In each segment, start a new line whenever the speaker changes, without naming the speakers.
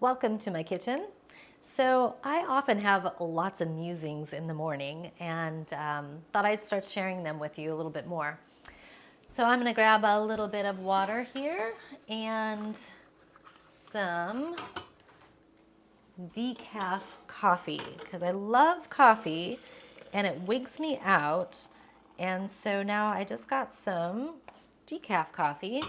Welcome to my kitchen. So I often have lots of musings in the morning and thought I'd start sharing them with you a little bit more. So I'm going to grab a little bit of water here and some decaf coffee because I love coffee and it wigs me out. And so now I just got some decaf coffee,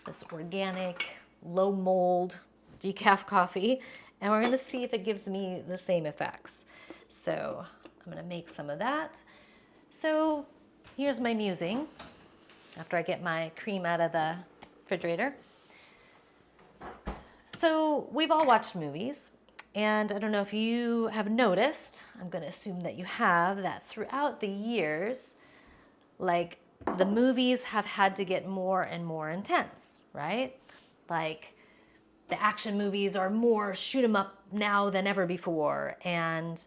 this organic, low mold decaf coffee, and we're gonna see if it gives me the same effects. So I'm gonna make some of that. So here's my musing after I get my cream out of the refrigerator. So we've all watched movies, and I don't know if you have noticed, I'm gonna assume that you have, that throughout the years, like the movies have had to get more and more intense, right? Like the action movies are more shoot 'em up now than ever before, and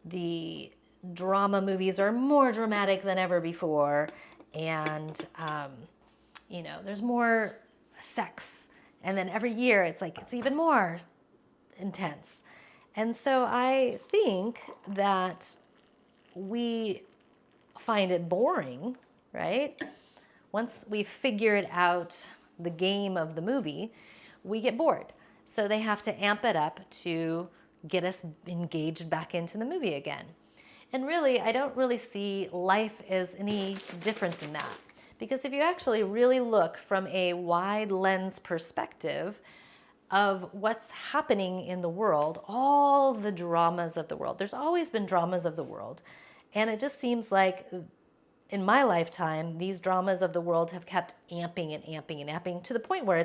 the drama movies are more dramatic than ever before, and there's more sex, and then every year it's like it's even more intense. And so I think that we find it boring, right? Once we figured out the game of the movie, we get bored. So they have to amp it up to get us engaged back into the movie again. And really, I don't really see life as any different than that. Because if you actually really look from a wide lens perspective of what's happening in the world, all the dramas of the world, there's always been dramas of the world. And it just seems like in my lifetime, these dramas of the world have kept amping and amping and amping to the point where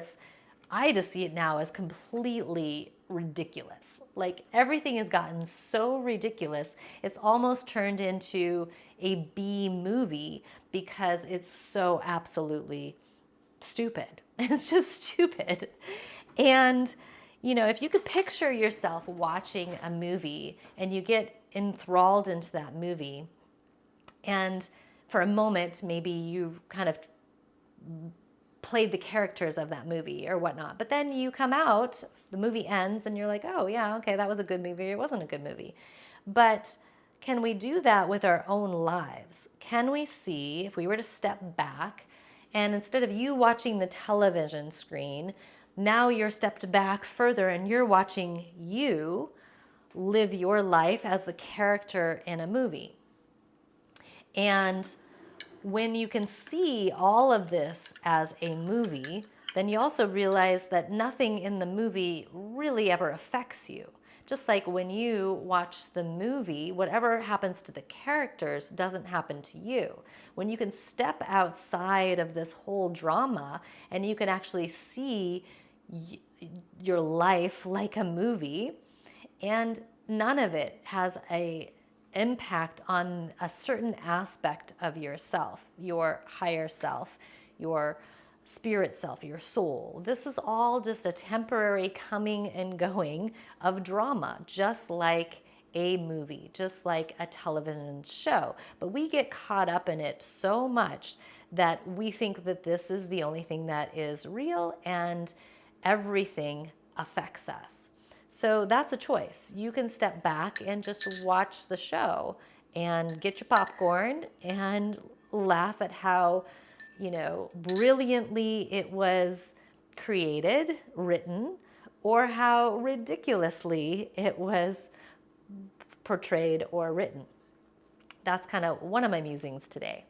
I just see it now as completely ridiculous. Like everything has gotten so ridiculous, it's almost turned into a B movie because it's so absolutely stupid. It's just stupid. And, if you could picture yourself watching a movie and you get enthralled into that movie, and for a moment, maybe you've kind of played the characters of that movie or whatnot. But then you come out, the movie ends, and you're like, oh, yeah, okay, that was a good movie. It wasn't a good movie. But can we do that with our own lives? Can we see, if we were to step back, and instead of you watching the television screen, now you're stepped back further and you're watching you live your life as the character in a movie. And when you can see all of this as a movie, then you also realize that nothing in the movie really ever affects you. Just like when you watch the movie, whatever happens to the characters doesn't happen to you. When you can step outside of this whole drama and you can actually see your life like a movie, and none of it has a impact on a certain aspect of yourself, your higher self, your spirit self, your soul. This is all just a temporary coming and going of drama, just like a movie, just like a television show. But we get caught up in it so much that we think that this is the only thing that is real and everything affects us. So that's a choice. You can step back and just watch the show and get your popcorn and laugh at how, brilliantly it was created, written, or how ridiculously it was portrayed or written. That's kind of one of my musings today.